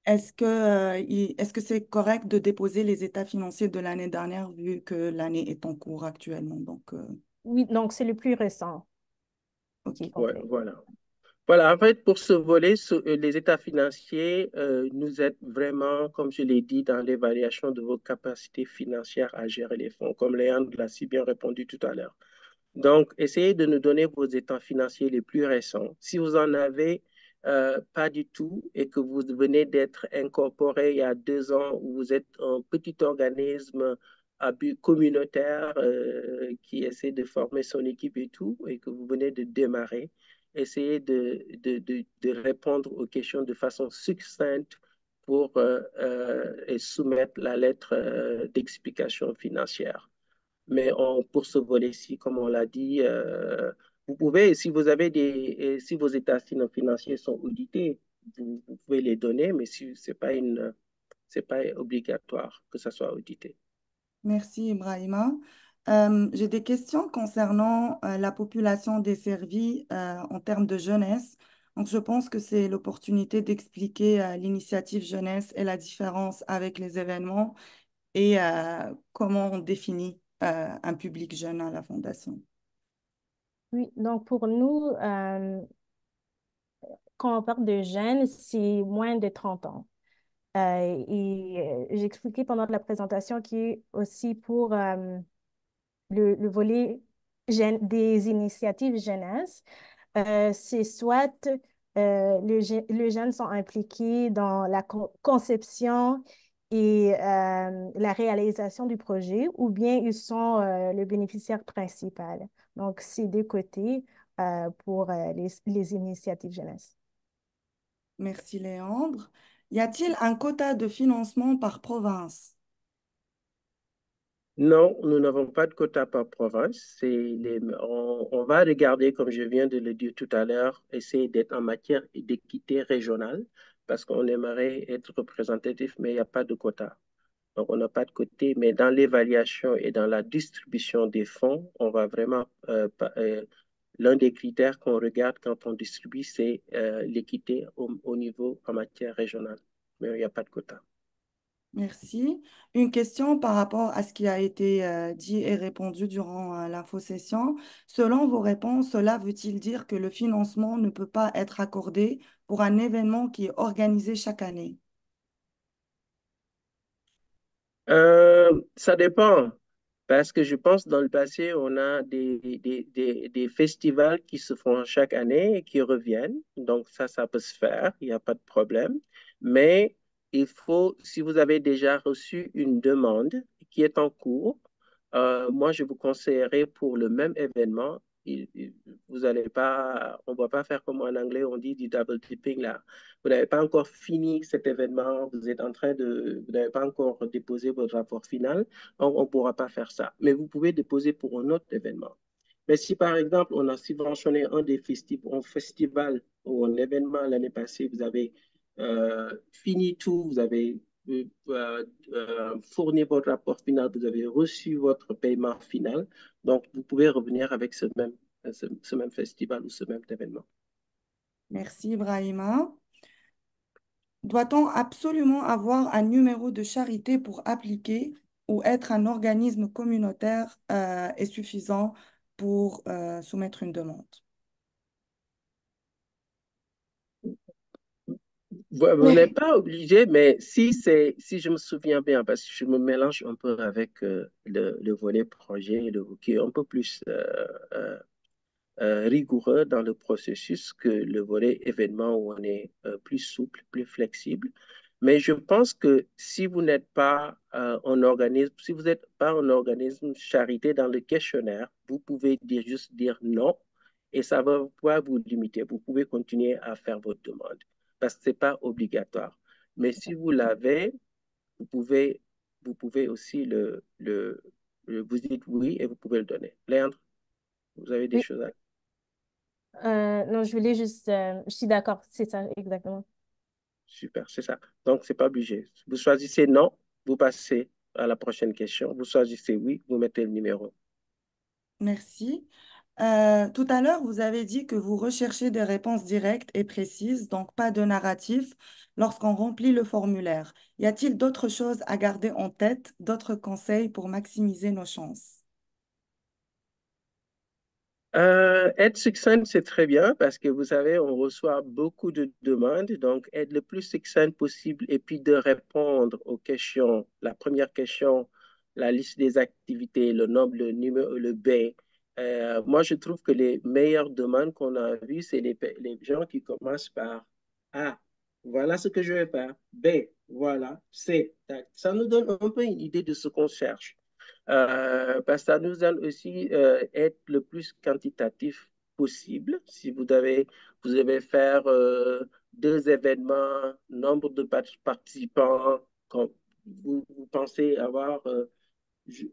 Est-ce que c'est correct de déposer les états financiers de l'année dernière vu que l'année est en cours actuellement? Donc, Oui, donc c'est le plus récent qui est Ouais, complet. voilà. Voilà, en fait, pour ce volet, les états financiers nous aident vraiment, comme je l'ai dit, dans l'évaluation de vos capacités financières à gérer les fonds, comme Léandre l'a si bien répondu tout à l'heure. Donc, essayez de nous donner vos états financiers les plus récents. Si vous en avez pas du tout et que vous venez d'être incorporé il y a 2 ans, où vous êtes un petit organisme à but communautaire qui essaie de former son équipe et tout, et que vous venez de démarrer, essayez de répondre aux questions de façon succincte pour et soumettre la lettre d'explication financière. Mais pour ce volet-ci, comme on l'a dit, vous pouvez, si vous avez si vos états financiers sont audités, vous pouvez les donner, mais si c'est pas obligatoire que ça soit audité. Merci, Ibrahima. J'ai des questions concernant la population desservie en termes de jeunesse. Donc, je pense que c'est l'opportunité d'expliquer l'initiative jeunesse et la différence avec les événements et comment on définit un public jeune à la Fondation. Oui, donc pour nous, quand on parle de jeunes, c'est moins de 30 ans. J'expliquais pendant la présentation qui aussi pour le volet des initiatives jeunesse, c'est soit les jeunes sont impliqués dans la conception et la réalisation du projet, ou bien ils sont le bénéficiaire principal. Donc, c'est deux côtés pour les initiatives jeunesse. Merci, Léandre. Y a-t-il un quota de financement par province? Non, nous n'avons pas de quota par province. On va regarder, comme je viens de le dire tout à l'heure, essayer d'être en matière d'équité régionale parce qu'on aimerait être représentatif, mais il n'y a pas de quota. Donc, on n'a pas de côté, mais dans l'évaluation et dans la distribution des fonds, on va vraiment, l'un des critères qu'on regarde quand on distribue, c'est l'équité au niveau en matière régionale. Mais il n'y a pas de quota. Merci. Une question par rapport à ce qui a été dit et répondu durant l'infosession. Selon vos réponses, cela veut-il dire que le financement ne peut pas être accordé pour un événement qui est organisé chaque année? Ça dépend, parce que je pense dans le passé, on a des festivals qui se font chaque année et qui reviennent. Donc ça peut se faire, il n'y a pas de problème. Mais il faut, si vous avez déjà reçu une demande qui est en cours, moi, je vous conseillerais pour le même événement, vous allez pas, on ne va pas faire comme en anglais, on dit du double dipping là. Vous n'avez pas encore fini cet événement, vous n'avez pas encore déposé votre rapport final, donc on ne pourra pas faire ça. Mais vous pouvez déposer pour un autre événement. Mais si par exemple, on a subventionné un festival ou un événement l'année passée, vous avez fini tout, vous avez fourni votre rapport final, vous avez reçu votre paiement final, donc vous pouvez revenir avec ce même festival ou ce même événement. Merci, Ibrahima. Doit-on absolument avoir un numéro de charité pour appliquer ou être un organisme communautaire est suffisant pour soumettre une demande? Vous n'êtes pas obligé, mais si je me souviens bien, parce que je me mélange un peu avec le volet projet, qui est un peu plus rigoureux dans le processus que le volet événement où on est plus souple, plus flexible. Mais je pense que si vous n'êtes pas un organisme, si vous n'êtes pas un organisme charité dans le questionnaire, vous pouvez juste dire non et ça va pas vous limiter. Vous pouvez continuer à faire votre demande parce que ce n'est pas obligatoire. Mais si vous l'avez, vous pouvez, vous pouvez aussi vous dites oui et vous pouvez le donner. Léandre, vous avez des Oui, choses à... non, je voulais juste, je suis d'accord, c'est ça, exactement. Super, c'est ça. Donc, c'est pas obligé. Vous choisissez non, vous passez à la prochaine question. Vous choisissez oui, vous mettez le numéro. Merci. Tout à l'heure, vous avez dit que vous recherchez des réponses directes et précises, donc pas de narratif, lorsqu'on remplit le formulaire. Y a-t-il d'autres choses à garder en tête, d'autres conseils pour maximiser nos chances? Être succinct, c'est très bien parce que vous savez, on reçoit beaucoup de demandes. Donc, être le plus succinct possible et puis de répondre aux questions. La première question, la liste des activités, le nombre, le numéro, le B, Moi, je trouve que les meilleures demandes qu'on a vues, c'est les gens qui commencent par A, voilà ce que je vais faire. B, voilà. C, tac. Ça nous donne un peu une idée de ce qu'on cherche. Parce que ça nous aide aussi être le plus quantitatif possible. Si vous devez faire 2 événements, nombre de participants, quand vous pensez avoir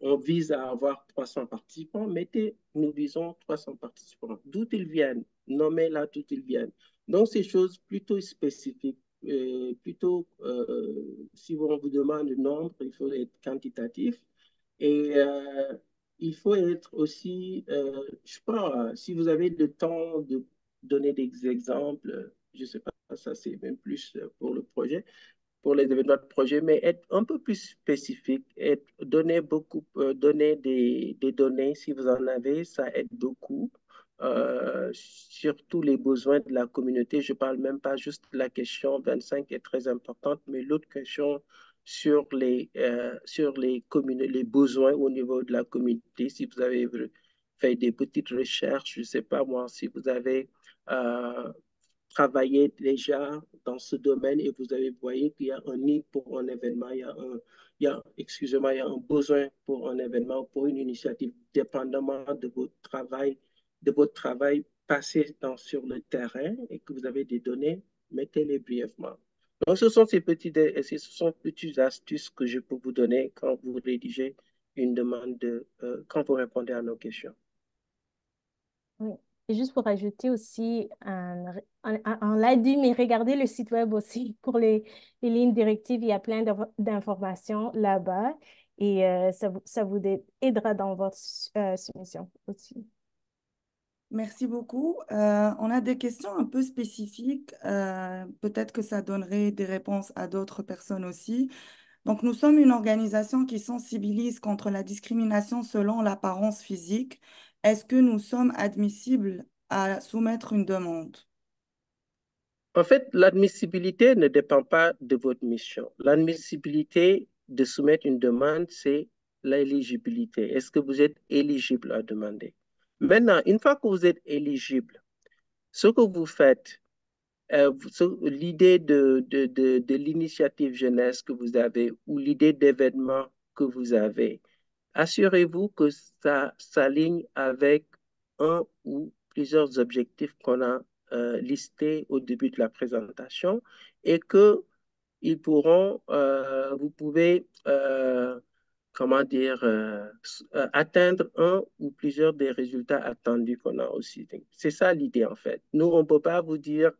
on vise à avoir 300 participants, mettez, nous visons 300 participants. D'où ils viennent, nommez-là d'où ils viennent. Donc, c'est choses plutôt spécifiques. Si on vous demande le nombre, il faut être quantitatif. Et il faut être aussi, je sais pas, si vous avez le temps de donner des exemples, je ne sais pas, ça c'est même plus pour le projet, pour les événements de projet, mais être un peu plus spécifique, donner des données si vous en avez, ça aide beaucoup. Sur tous les besoins de la communauté. Je ne parle même pas juste de la question 25 est très importante, mais l'autre question les besoins au niveau de la communauté. Si vous avez fait des petites recherches, je ne sais pas moi, si vous avez euh, travaillé déjà dans ce domaine et vous avez voyé qu'il y a un need pour un événement, excusez-moi, il y a un besoin pour un événement, pour une initiative, dépendamment de votre travail passé sur le terrain et que vous avez des données, mettez-les brièvement. Donc, ce sont petites astuces que je peux vous donner quand vous rédigez une demande, quand vous répondez à nos questions. Oui. Et juste pour ajouter aussi, on l'a dit, mais regardez le site web aussi pour les lignes directives. Il y a plein d'informations là-bas et ça vous aidera dans votre soumission aussi. Merci beaucoup. On a des questions un peu spécifiques. Peut-être que ça donnerait des réponses à d'autres personnes aussi. Donc, nous sommes une organisation qui sensibilise contre la discrimination selon l'apparence physique. Est-ce que nous sommes admissibles à soumettre une demande? En fait, l'admissibilité ne dépend pas de votre mission. L'admissibilité de soumettre une demande, c'est l'éligibilité. Est-ce que vous êtes éligible à demander? Maintenant, une fois que vous êtes éligible, ce que vous faites, l'idée de l'initiative jeunesse que vous avez ou l'idée d'événement que vous avez, assurez-vous que ça s'aligne avec un ou plusieurs objectifs qu'on a listés au début de la présentation et que vous pouvez, comment dire, atteindre un ou plusieurs des résultats attendus qu'on a aussi. C'est ça l'idée en fait. Nous, on ne peut pas vous dire,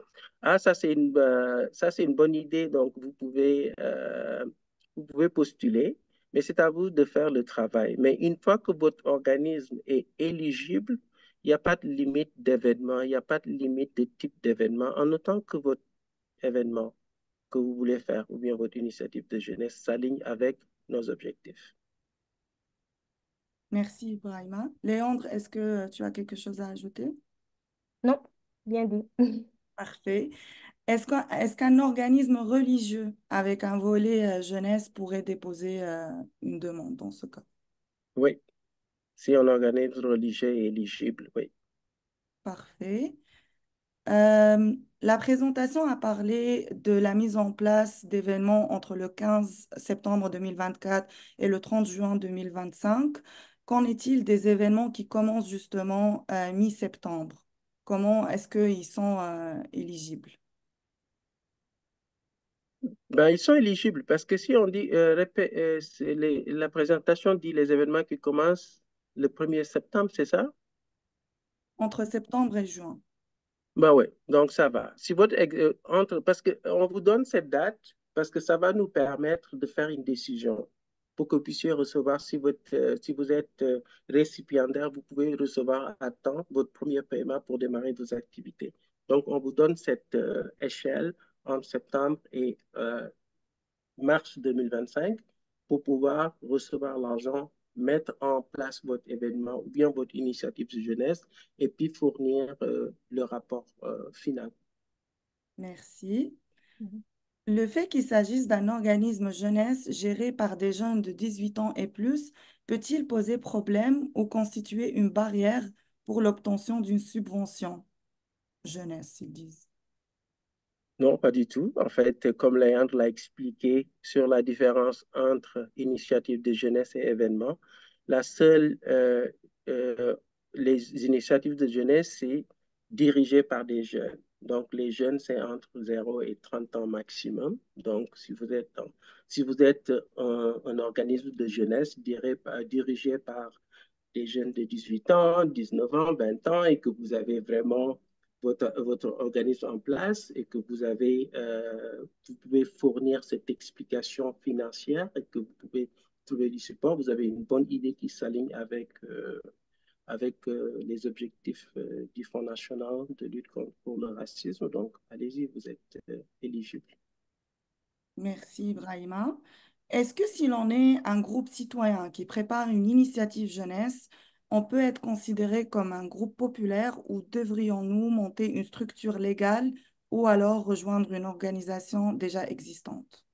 ah, ça c'est une bonne idée, donc vous pouvez postuler, mais c'est à vous de faire le travail. Mais une fois que votre organisme est éligible, il n'y a pas de limite d'événement, il n'y a pas de limite de type d'événement, en autant que votre événement que vous voulez faire ou bien votre initiative de jeunesse s'aligne avec nos objectifs. Merci, Ibrahima. Léandre, est-ce que tu as quelque chose à ajouter? Non, bien dit. Parfait. Est-ce qu'un organisme religieux avec un volet jeunesse pourrait déposer une demande dans ce cas? Oui, si un organisme religieux est éligible, oui. Parfait. La présentation a parlé de la mise en place d'événements entre le 15 septembre 2024 et le 30 juin 2025. Qu'en est-il des événements qui commencent justement mi-septembre? Comment est-ce qu'ils sont éligibles? Ben, ils sont éligibles parce que si on dit, la présentation dit les événements qui commencent le 1er septembre, c'est ça? Entre septembre et juin. Ben oui, donc ça va. Si parce qu'on vous donne cette date parce que ça va nous permettre de faire une décision pour que vous puissiez recevoir, si vous êtes récipiendaire, vous pouvez recevoir à temps votre premier paiement pour démarrer vos activités. Donc, on vous donne cette échelle entre septembre et mars 2025 pour pouvoir recevoir l'argent, mettre en place votre événement ou bien votre initiative de jeunesse et puis fournir le rapport final. Merci. Mhm. Le fait qu'il s'agisse d'un organisme jeunesse géré par des jeunes de 18 ans et plus peut-il poser problème ou constituer une barrière pour l'obtention d'une subvention jeunesse, ils disent. Non, pas du tout. En fait, comme Léandre l'a expliqué sur la différence entre initiatives de jeunesse et événements, la seule, euh, les initiatives de jeunesse, c'est dirigé par des jeunes. Donc, les jeunes, c'est entre 0 et 30 ans maximum. Donc, si vous êtes un organisme de jeunesse dirigé par des jeunes de 18 ans, 19 ans, 20 ans, et que vous avez vraiment votre organisme en place et que vous pouvez fournir cette explication financière et que vous pouvez trouver du support, vous avez une bonne idée qui s'aligne avec les objectifs du Fonds national de lutte contre le racisme. Donc, allez-y, vous êtes éligible. Merci, Ibrahima. Est-ce que si l'on est un groupe citoyen qui prépare une initiative jeunesse, on peut être considéré comme un groupe populaire ou devrions-nous monter une structure légale ou alors rejoindre une organisation déjà existante?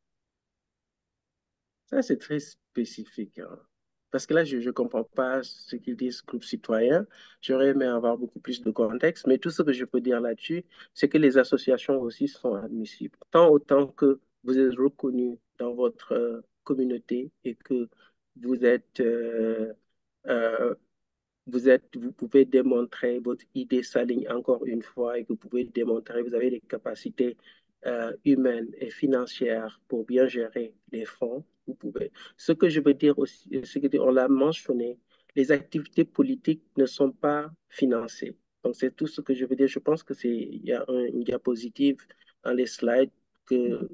Ça, c'est très spécifique, hein. Parce que là, je ne comprends pas ce qu'ils disent groupe citoyen. J'aurais aimé avoir beaucoup plus de contexte, mais tout ce que je peux dire là-dessus, c'est que les associations aussi sont admissibles. Tant autant que vous êtes reconnu dans votre communauté et que vous êtes euh, vous pouvez démontrer votre idée s'aligne encore une fois et que vous pouvez démontrer que vous avez les capacités humaines et financières pour bien gérer les fonds. Vous pouvez. Ce que je veux dire aussi, c'est que on l'a mentionné, les activités politiques ne sont pas financées. Donc c'est tout ce que je veux dire. Je pense que il y a une diapositive dans les slides que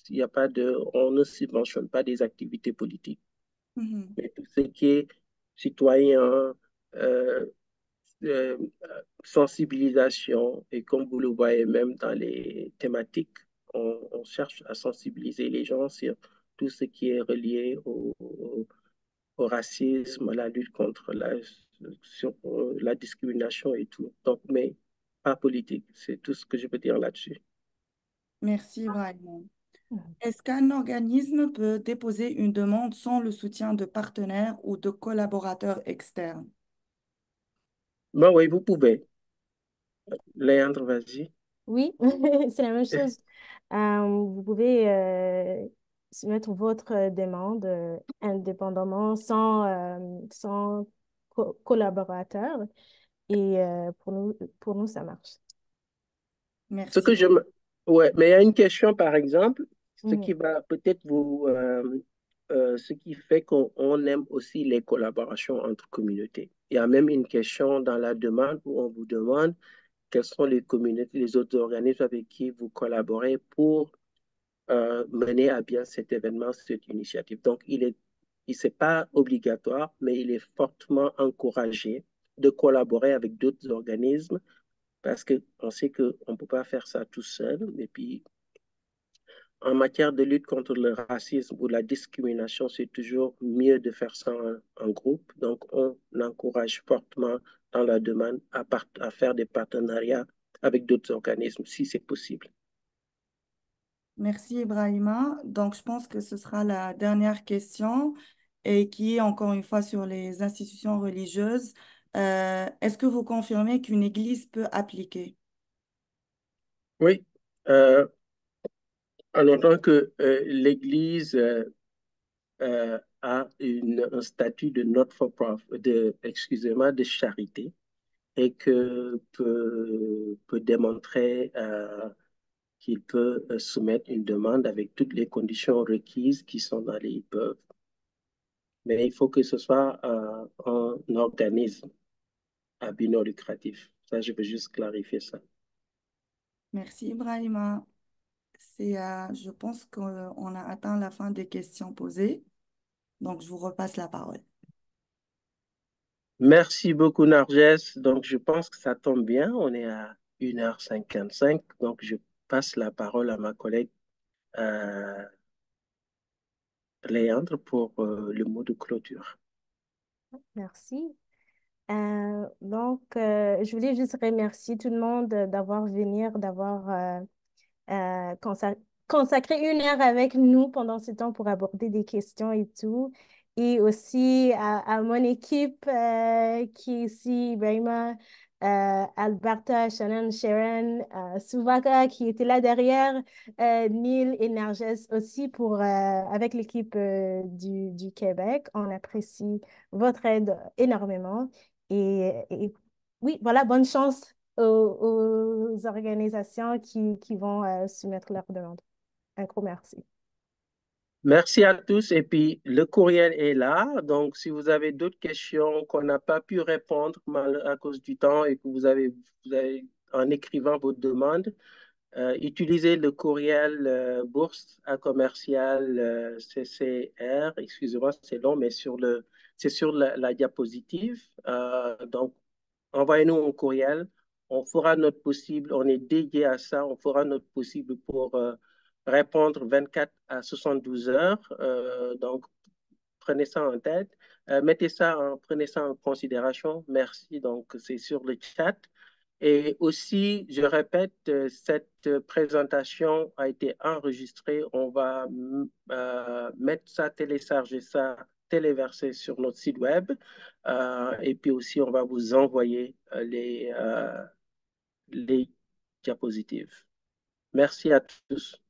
il y a pas de, on ne subventionne pas des activités politiques. Mhm. Mais tout ce qui est citoyen, euh, euh, sensibilisation, et comme vous le voyez même dans les thématiques, on cherche à sensibiliser les gens sur tout ce qui est relié au racisme, à la lutte contre la discrimination et tout. Donc, mais pas politique, c'est tout ce que je peux dire là-dessus. Merci, Ibrahima. Mhm. Est-ce qu'un organisme peut déposer une demande sans le soutien de partenaires ou de collaborateurs externes? Ben oui, vous pouvez. Léandre, vas-y. Oui, c'est la même chose. Vous pouvez soumettre votre demande indépendamment sans collaborateur et pour nous, ça marche. Ce Merci que je beaucoup. me... Ouais, mais il y a une question, par exemple, ce Mhm. qui va peut-être ce qui fait qu'on aime aussi les collaborations entre communautés. Il y a même une question dans la demande où on vous demande quelles sont les communautés, les autres organismes avec qui vous collaborez pour mener à bien cet événement, cette initiative. Donc, c'est pas obligatoire, mais il est fortement encouragé de collaborer avec d'autres organismes parce qu'on sait qu'on ne peut pas faire ça tout seul. Et puis, en matière de lutte contre le racisme ou la discrimination, c'est toujours mieux de faire ça en groupe. Donc, on encourage fortement dans la demande à faire des partenariats avec d'autres organismes si c'est possible. Merci, Ibrahima. Donc, je pense que ce sera la dernière question et qui est encore une fois sur les institutions religieuses. Est-ce que vous confirmez qu'une église peut appliquer? Oui, en autant que l'Église a un statut de not-for-profit, excusez-moi, de charité et que peut démontrer qu'il peut soumettre une demande avec toutes les conditions requises qui sont dans les IPEV. Mais il faut que ce soit un organisme à but non lucratif. Ça, je veux juste clarifier ça. Merci, Ibrahima. Je pense qu'on a atteint la fin des questions posées. Donc, je vous repasse la parole. Merci beaucoup, Narges. Donc, je pense que ça tombe bien. On est à 1h55. Donc, je passe la parole à ma collègue euh, Léandre pour le mot de clôture. Merci. Je voulais juste remercier tout le monde d'avoir venu, d'avoir consacrer 1 heure avec nous pendant ce temps pour aborder des questions et tout. Et aussi à mon équipe qui est ici, Ibrahima, Alberta, Shannon, Sharon, Souvaka qui était là derrière, Neil et Nerges aussi avec l'équipe du Québec. On apprécie votre aide énormément. Et oui, voilà, bonne chance aux organisations qui vont soumettre leurs demandes. Un gros merci. Merci à tous. Et puis, le courriel est là. Donc, si vous avez d'autres questions qu'on n'a pas pu répondre à cause du temps et que vous avez en écrivant votre demande, utilisez le courriel bourse à commercial CCR. Excusez-moi, c'est long, mais c'est sur la diapositive. Donc, envoyez-nous un courriel. On fera notre possible. On est dédié à ça. On fera notre possible pour répondre 24 à 72 heures. Donc, prenez ça en tête. Prenez ça en considération. Merci. Donc, c'est sur le chat. Et aussi, je répète, cette présentation a été enregistrée. On va mettre ça, télécharger ça, téléverser sur notre site web. Et puis aussi, on va vous envoyer les diapositives. Merci à tous.